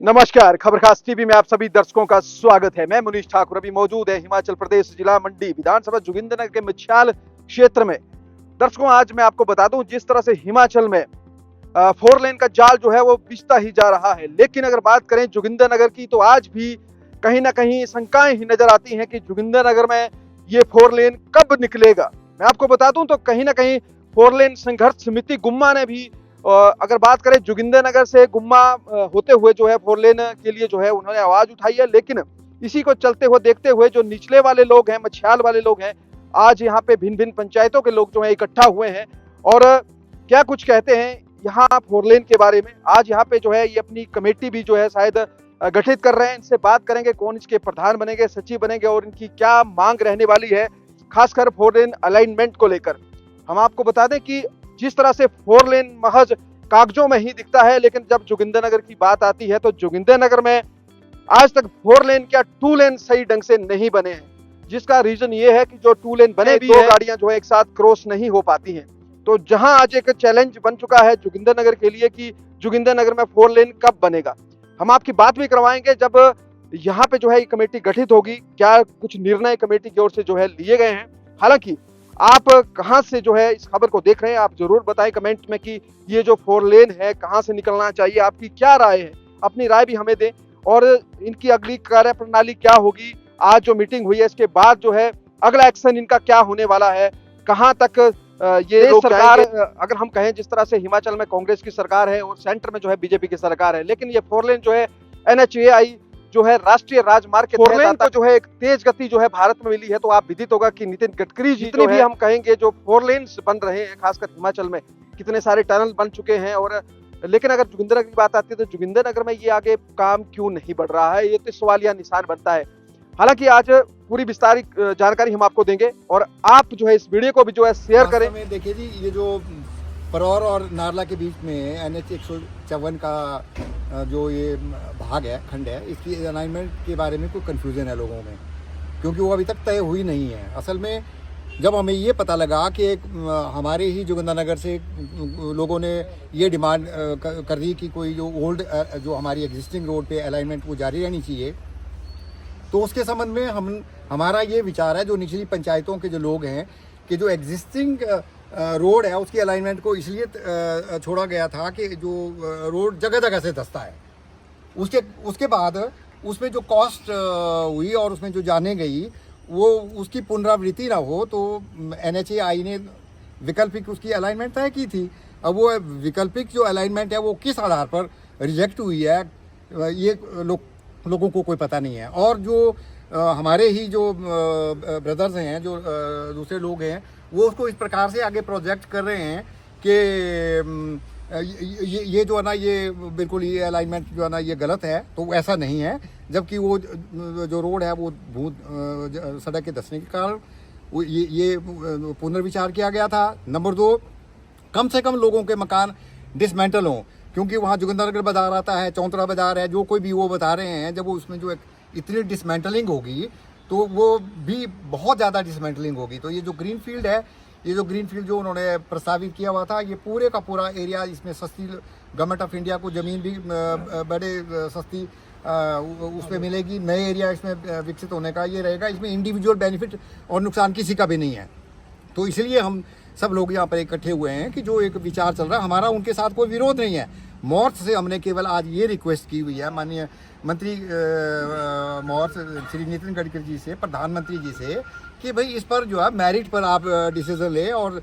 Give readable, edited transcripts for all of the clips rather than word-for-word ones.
नमस्कार, खबरखास टीवी में आप सभी दर्शकों का स्वागत है। मैं मुनीश ठाकुर अभी मौजूद है हिमाचल प्रदेश जिला मंडी विधानसभा जोगिंद्रनगर के मछाल क्षेत्र में। दर्शकों, आज मैं आपको बता दूं जिस तरह से हिमाचल में 4 लेन का जाल जो है वो बिछता ही जा रहा है, लेकिन अगर बात करें जोगिंद्रनगर की तो आज भी कहीं ना कहीं शंकाएं ही नजर आती हैं कि जोगिंद्रनगर में ये 4 लेन कब निकलेगा। मैं आपको बता दूं तो कहीं ना कहीं 4 लेन संघर्ष समिति गुम्मा ने भी अगर बात करें जोगिंद्रनगर से गुम्मा होते हुए जो है 4 लेन के लिए जो है उन्होंने आवाज उठाई है, लेकिन इसी को चलते हुए देखते हुए जो निचले वाले लोग हैं, मछियाल वाले लोग हैं, आज यहाँ पे भिन्न भिन्न पंचायतों के लोग जो है इकट्ठा हुए हैं और क्या कुछ कहते हैं यहाँ 4 लेन के बारे में। आज यहाँ पे जो है ये अपनी कमेटी भी जो है शायद गठित कर रहे हैं। इनसे बात करेंगे कौन इसके प्रधान बनेंगे, सचिव बनेंगे और इनकी क्या मांग रहने वाली है, खासकर 4 लेन अलाइनमेंट को लेकर। हम आपको बता दें कि जिस तरह से 4 लेन महज कागजों में ही दिखता है, लेकिन जब जोगिंद्रनगर की बात आती है तो जोगिंद्रनगर में आज तक 4 लेन क्या 2 लेन सही ढंग से नहीं बने हैं, जिसका रीजन ये है कि जो 2 लेन बने भी दो गाड़ियां जो है एक साथ क्रॉस नहीं हो पाती हैं। तो जहां आज एक चैलेंज बन चुका है जोगिंद्रनगर के लिए कि जोगिंद्रनगर में 4 लेन कब बनेगा, हम आपकी बात भी करवाएंगे। जब यहाँ पे जो है ये कमेटी गठित होगी, क्या कुछ निर्णय कमेटी की ओर से जो है लिए गए हैं। हालांकि आप कहां से जो है इस खबर को देख रहे हैं, आप जरूर बताएं कमेंट में कि ये जो 4 लेन है कहां से निकलना चाहिए, आपकी क्या राय है, अपनी राय भी हमें दें और इनकी अगली कार्य प्रणाली क्या होगी। आज जो मीटिंग हुई है इसके बाद जो है अगला एक्शन इनका क्या होने वाला है, कहां तक ये लोग सरकार, अगर हम कहें जिस तरह से हिमाचल में कांग्रेस की सरकार है और सेंटर में जो है बीजेपी की सरकार है, लेकिन ये 4 लेन जो है NHAI जो है राष्ट्रीय राजमार्ग के 4 लेन को जो है एक तेज गति जो है भारत में मिली है। तो आप विदित होगा कि नितिन गडकरी जी जितने भी हम कहेंगे जो 4 लेन बन रहे हैं, खासकर हिमाचल में कितने सारे टनल बन चुके हैं, और लेकिन अगर जोगिंद्रनगर की बात आती है तो जोगिंद्रनगर में ये आगे काम क्यों नहीं बढ़ रहा है, ये तो सवालिया निशान बनता है। हालांकि आज पूरी विस्तारित जानकारी हम आपको देंगे और आप जो है इस वीडियो को भी जो है शेयर करें। देखिए जी, ये जो परौर और नारला के बीच में NH 154 का जो ये भाग है, खंड है, इसकी अलाइनमेंट के बारे में कोई कन्फ्यूज़न है लोगों में, क्योंकि वो अभी तक तय हुई नहीं है। असल में जब हमें ये पता लगा कि एक हमारे ही जोगिंद्रनगर से लोगों ने ये डिमांड कर दी कि कोई जो ओल्ड जो हमारी एग्जिस्टिंग रोड पे अलाइनमेंट वो जारी रहनी चाहिए, तो उसके संबंध में हमारा ये विचार है, जो निचली पंचायतों के जो लोग हैं, कि जो एग्जिस्टिंग रोड है उसकी अलाइनमेंट को इसलिए छोड़ा गया था कि जो रोड जगह जगह से धंसता है, उसके बाद उसमें जो कॉस्ट हुई और उसमें जो जाने गई वो उसकी पुनरावृत्ति ना हो, तो NHAI ने वैकल्पिक उसकी अलाइनमेंट तय की थी। अब वो वैकल्पिक जो अलाइनमेंट है वो किस आधार पर रिजेक्ट हुई है, ये लोगों को कोई पता नहीं है। और जो हमारे ही जो ब्रदर्स हैं, जो दूसरे लोग हैं, वो उसको इस प्रकार से आगे प्रोजेक्ट कर रहे हैं कि ये जो है ना, ये बिल्कुल ये अलाइनमेंट जो है ना ये गलत है। तो ऐसा नहीं है, जबकि वो जो रोड है वो सड़क के धंसने के कारण वो ये पुनर्विचार किया गया था। नंबर 2, कम से कम लोगों के मकान डिसमेंटल हों, क्योंकि वहाँ जोगिंद्रनगर बाजार आता है, चौंतरा बाजार है, जो कोई भी वो बता रहे हैं, जब वो उसमें जो इतनी डिसमेंटलिंग होगी तो वो भी बहुत ज़्यादा डिसमेंटलिंग होगी। तो ये जो ग्रीन फील्ड है, ये जो ग्रीन फील्ड जो उन्होंने प्रस्तावित किया हुआ था, ये पूरे का पूरा एरिया, इसमें सस्ती गवर्नमेंट ऑफ इंडिया को ज़मीन भी बड़े सस्ती उस पर मिलेगी, नए एरिया इसमें विकसित होने का ये रहेगा। इसमें इंडिविजुअल बेनिफिट और नुकसान किसी का भी नहीं है। तो इसलिए हम सब लोग यहाँ पर इकट्ठे हुए हैं कि जो एक विचार चल रहा है, हमारा उनके साथ कोई विरोध नहीं है। मॉर्थ से हमने केवल आज ये रिक्वेस्ट की हुई है माननीय मंत्री मॉर्थ श्री नितिन गडकरी जी से, प्रधानमंत्री जी से, कि भाई इस पर जो है मेरिट पर आप डिसीजन लें और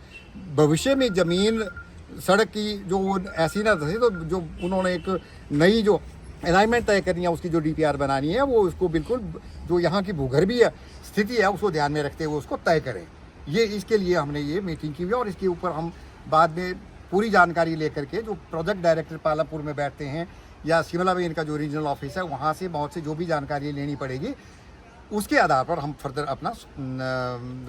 भविष्य में ज़मीन सड़क की जो ऐसी ना थी, तो जो उन्होंने एक नई जो अलाइनमेंट तय करनी है, उसकी जो DPR बनानी है, वो उसको बिल्कुल जो यहाँ की भूगर्भीय स्थिति है उसको ध्यान में रखते हुए उसको तय करें। ये इसके लिए हमने ये मीटिंग की हुई है और इसके ऊपर हम बाद में पूरी जानकारी लेकर के जो प्रोजेक्ट डायरेक्टर पालापुर में बैठते हैं या शिमला में इनका जो रीजनल ऑफिस है, वहाँ से बहुत से जो भी जानकारी लेनी पड़ेगी, उसके आधार पर हम फर्दर अपना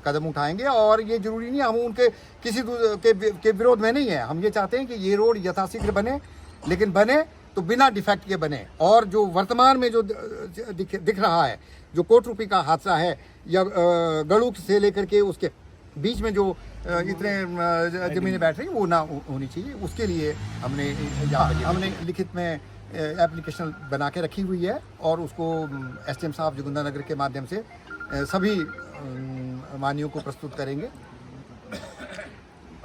कदम उठाएंगे। और ये जरूरी नहीं हम उनके किसी के विरोध में नहीं है। हम ये चाहते हैं कि ये रोड यथाशीघ्र बने, लेकिन बने तो बिना डिफेक्ट के बने। और जो वर्तमान में जो दिख रहा है, जो कोटरूपी का हादसा है या गड़ू से लेकर के उसके बीच में जो इतने जमीनें बैठ रही वो ना होनी चाहिए, उसके लिए हमने लिखित में एप्लीकेशन बना के रखी हुई है और उसको एसडीएम साहब जोगिंद्रनगर के माध्यम से सभी मानियों को प्रस्तुत करेंगे।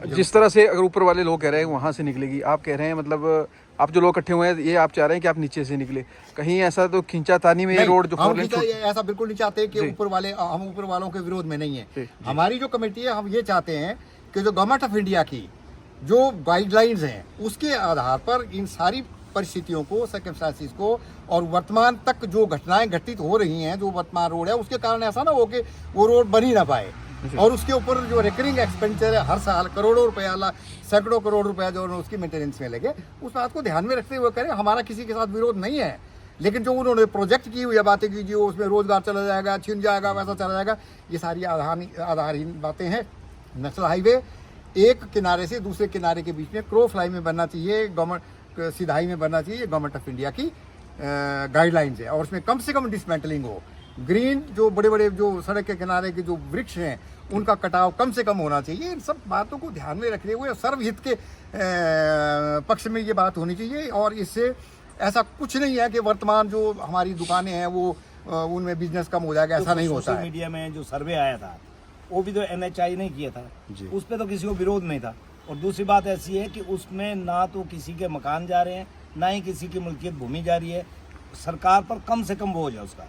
जिस तरह से अगर ऊपर वाले लोग कह रहे हैं वहाँ से निकलेगी, आप कह रहे हैं मतलब आप जो लोग इकट्ठे हुए हैं ये आप चाह रहे हैं कि आप नीचे से निकले, कहीं ऐसा तो खींचातानी में ये रोड जो हम ऐसा बिल्कुल नहीं चाहते कि हम ऊपर वालों के विरोध में नहीं है। हमारी जो कमेटी है हम ये चाहते हैं कि जो गवर्नमेंट ऑफ इंडिया की जो गाइडलाइंस हैं उसके आधार पर इन सारी परिस्थितियों को, सर्कमस्टेंसेस को और वर्तमान तक जो घटनाएं घटित हो रही हैं, जो वर्तमान रोड है उसके कारण ऐसा ना हो कि वो रोड बन ही ना पाए और उसके ऊपर जो रिकरिंग एक्सपेंडिचर है हर साल करोड़ों रुपया, सैकड़ों करोड़ रुपया जो उसकी मेंटेनेंस में लगे, उस बात को ध्यान में रखते हुए करें। हमारा किसी के साथ विरोध नहीं है, लेकिन जो उन्होंने प्रोजेक्ट की हुई है बातें कीजिए उसमें रोजगार चला जाएगा, छिन जाएगा, वैसा चला जाएगा, ये सारी आधारहीन बातें हैं। नेशनल हाईवे एक किनारे से दूसरे किनारे के बीच में क्रो फ्लाई में बनना चाहिए, गवर्नमेंट सीधाई में बनना चाहिए, गवर्नमेंट ऑफ इंडिया की गाइडलाइंस है और उसमें कम से कम डिसमेंटलिंग हो। ग्रीन जो बड़े बड़े जो सड़क के किनारे के जो वृक्ष हैं उनका कटाव कम से कम होना चाहिए। इन सब बातों को ध्यान में रखते हुए सर्वहित के पक्ष में ये बात होनी चाहिए और इससे ऐसा कुछ नहीं है कि वर्तमान जो हमारी दुकानें हैं वो उनमें बिजनेस कम हो जाएगा, ऐसा नहीं होता है। मीडिया में जो सर्वे आया था वो भी तो NHI ने किया था, उस पर तो किसी को विरोध नहीं था। और दूसरी बात ऐसी है कि उसमें ना तो किसी के मकान जा रहे हैं ना ही किसी की मुल्कियत भूमि जा रही है, सरकार पर कम से कम बोझ है, उसका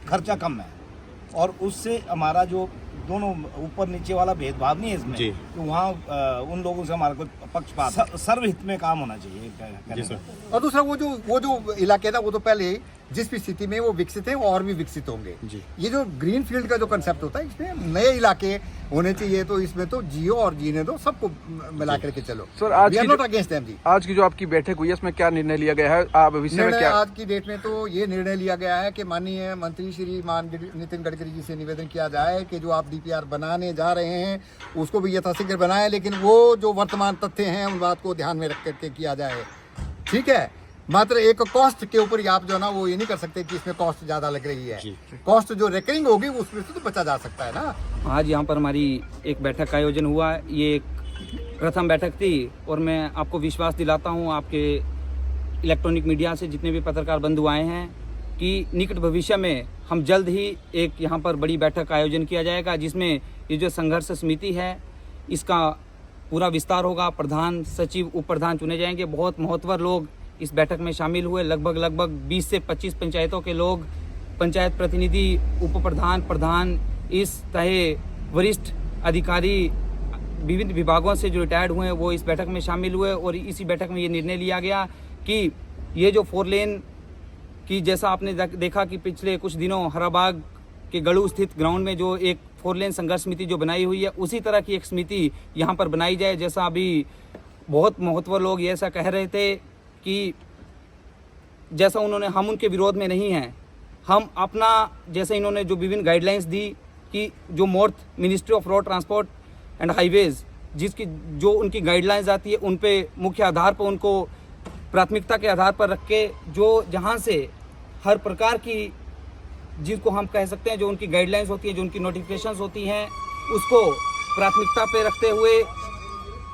खर्चा कम है और उससे हमारा जो दोनों ऊपर नीचे वाला भेदभाव नहीं है इसमें, तो वहाँ उन लोगों से हमारा कोई पक्षपात, सर्वहित में काम होना चाहिए। और दूसरा वो जो इलाके था वो तो पहले जिस भी स्थिति में वो विकसित है वो और भी विकसित होंगे। ये जो ग्रीन फील्ड का जो कंसेप्ट होता है इसमें नए इलाके होने चाहिए, तो इसमें तो जियो और जीने दो, सबको मिला करके चलो। सर आज की जो आपकी बैठक हुई है इसमें क्या निर्णय लिया गया है? आप भविष्य में क्या आज की डेट में तो ये निर्णय लिया गया है कि माननीय मंत्री श्री नितिन गडकरी जी से निवेदन किया जाए कि जो आप DPR बनाने जा रहे हैं उसको भी यथाशीघ्र बनाए, लेकिन वो जो वर्तमान तथ्य हैं उन बात को ध्यान में रख करके किया जाए। ठीक है, मात्र एक कॉस्ट के ऊपर आप जो ना वो ये नहीं कर सकते कि इसमें कॉस्ट ज्यादा लग रही है। कॉस्ट जो रिकरिंग होगी उसमें से तो बचा जा सकता है ना। आज यहाँ पर हमारी एक बैठक का आयोजन हुआ, ये एक प्रथम बैठक थी और मैं आपको विश्वास दिलाता हूँ आपके इलेक्ट्रॉनिक मीडिया से जितने भी पत्रकार बंधु आए हैं कि निकट भविष्य में हम जल्द ही एक यहाँ पर बड़ी बैठक का आयोजन किया जाएगा जिसमें ये जो संघर्ष समिति है इसका पूरा विस्तार होगा। प्रधान सचिव, उप प्रधान चुने जाएंगे। बहुत महत्वपूर्ण लोग इस बैठक में शामिल हुए, लगभग 20 से 25 पंचायतों के लोग, पंचायत प्रतिनिधि, उप प्रधान, प्रधान, इस तरह वरिष्ठ अधिकारी विभिन्न विभागों से जो रिटायर्ड हुए हैं वो इस बैठक में शामिल हुए और इसी बैठक में ये निर्णय लिया गया कि ये जो 4 लेन की, जैसा आपने देखा कि पिछले कुछ दिनों हराबाग के गड़ू स्थित ग्राउंड में जो एक 4 लेन संघर्ष समिति जो बनाई हुई है उसी तरह की एक समिति यहाँ पर बनाई जाए। जैसा अभी बहुत महत्वपूर्ण लोग ये ऐसा कह रहे थे कि जैसा उन्होंने, हम उनके विरोध में नहीं हैं, हम अपना जैसे इन्होंने जो विभिन्न गाइडलाइंस दी कि जो मोर्थ ministry of road transport and highways जिसकी जो उनकी गाइडलाइंस आती है उन पे मुख्य आधार पर उनको प्राथमिकता के आधार पर रख के जो जहाँ से हर प्रकार की जिसको हम कह सकते हैं जो उनकी गाइडलाइंस होती है, जो उनकी नोटिफिकेशंस होती हैं उसको प्राथमिकता पे रखते हुए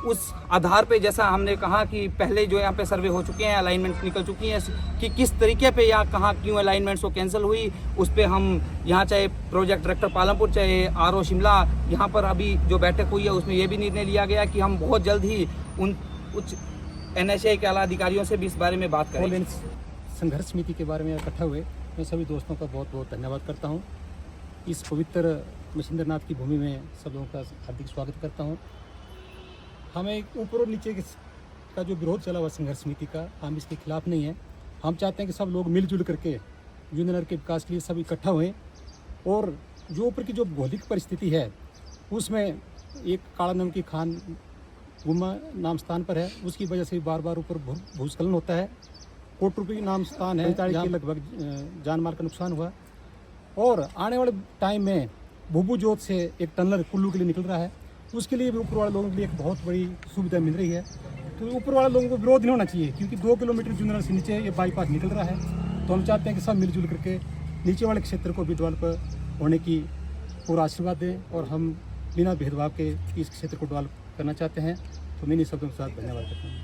उस आधार पे जैसा हमने कहा कि पहले जो यहाँ पे सर्वे हो चुके हैं, अलाइनमेंट निकल चुकी हैं कि किस तरीके पे या कहाँ क्यों अलाइनमेंट्स को कैंसिल हुई, उस पर हम यहाँ चाहे प्रोजेक्ट डायरेक्टर पालमपुर चाहे RO शिमला यहाँ पर अभी जो बैठक हुई है उसमें ये भी निर्णय लिया गया कि हम बहुत जल्द ही उन उच्च NHI के आला अधिकारियों से भी इस बारे में बात करेंगे। संघर्ष समिति के बारे में इकट्ठा हुए मैं सभी दोस्तों का बहुत बहुत धन्यवाद करता हूँ। इस पवित्र मछिंद्रनाथ की भूमि में सब लोगों का हार्दिक स्वागत करता हूँ। हमें ऊपर और नीचे का जो विरोध चला हुआ संघर्ष समिति का, हम इसके खिलाफ नहीं हैं। हम चाहते हैं कि सब लोग मिलजुल करके जोगिंद्रनगर के विकास के लिए सब इकट्ठा हुए और जो ऊपर की जो भौतिक परिस्थिति है उसमें एक काला नम की खान गुम्मा नाम स्थान पर है, उसकी वजह से बार बार ऊपर भूस्खलन होता है। कोटरुपी नाम स्थान है जहाँ लगभग जान माल का नुकसान हुआ और आने वाले टाइम में भूबू जोत से एक टनल कुल्लू के लिए निकल रहा है, उसके लिए भी ऊपर वाले लोगों के लिए एक बहुत बड़ी सुविधा मिल रही है। तो ऊपर वाले लोगों को विरोध नहीं होना चाहिए क्योंकि 2 किलोमीटर जोगिंद्रनगर से नीचे ये बाईपास निकल रहा है। तो हम चाहते हैं कि सब मिलजुल करके नीचे वाले क्षेत्र को भी डेवलप होने की पूरा आशीर्वाद दें और हम बिना भेदभाव के इस क्षेत्र को डेवलप करना चाहते हैं। तो मैं इन शब्दों के साथ धन्यवाद करता हूँ।